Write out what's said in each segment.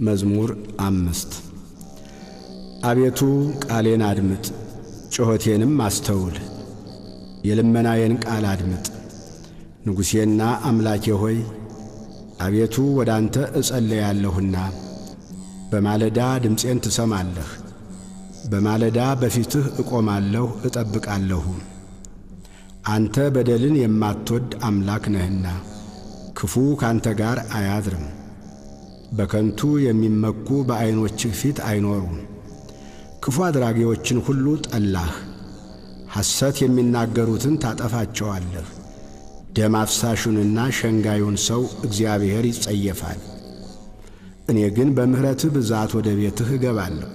መዝሙር 5 አቤቱ ቃሌን አድምጥ፣ ጩኸቴንም አስተውል። የልመናዬን ቃል አድምጥ። ንጉሴና አምላኬ ሆይ አቤቱ ወደ አንተ እጸልያለሁና፣ በማለዳ ድምፄን ትሰማለህ። በማለዳ በፊትህ እቆማለሁ እጠብቃለሁ። አንተ በደልን የማትወድ አምላክ ነህና ክፉ ካንተ ጋር አያድርም። በከንቱ የሚመኩ በዐይኖችህ ፊት አይኖሩም። ክፉ አድራጊዎችን ሁሉ ጠላህ። ሐሰት የሚናገሩትን ታጠፋቸዋለህ። ደም አፍሳሹንና ሸንጋዩን ሰው እግዚአብሔር ይጸየፋል። እኔ ግን በምሕረትህ ብዛት ወደ ቤትህ እገባለሁ።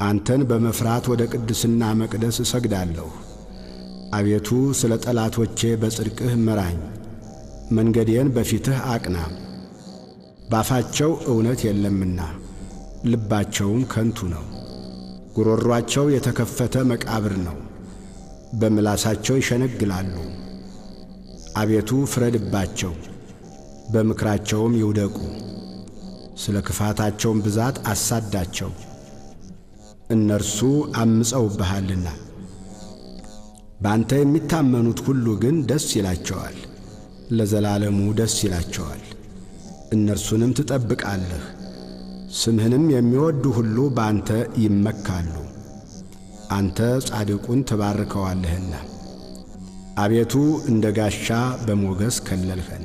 አንተን በመፍራት ወደ ቅድስና መቅደስ እሰግዳለሁ። አቤቱ ስለ ጠላቶቼ በጽድቅህ ምራኝ፣ መንገዴን በፊትህ አቅና። ባፋቸው እውነት የለምና ልባቸውም ከንቱ ነው። ጉሮሮአቸው የተከፈተ መቃብር ነው፣ በምላሳቸው ይሸነግላሉ። አቤቱ ፍረድባቸው፣ በምክራቸውም ይውደቁ። ስለ ክፋታቸውም ብዛት አሳዳቸው፣ እነርሱ ዐምፀውብሃልና። በአንተ የሚታመኑት ሁሉ ግን ደስ ይላቸዋል፣ ለዘላለሙ ደስ ይላቸዋል። እነርሱንም ትጠብቃለህ። ስምህንም የሚወዱ ሁሉ በአንተ ይመካሉ። አንተ ጻድቁን ትባርከዋለህና። አቤቱ እንደ ጋሻ በሞገስ ከለልኸን።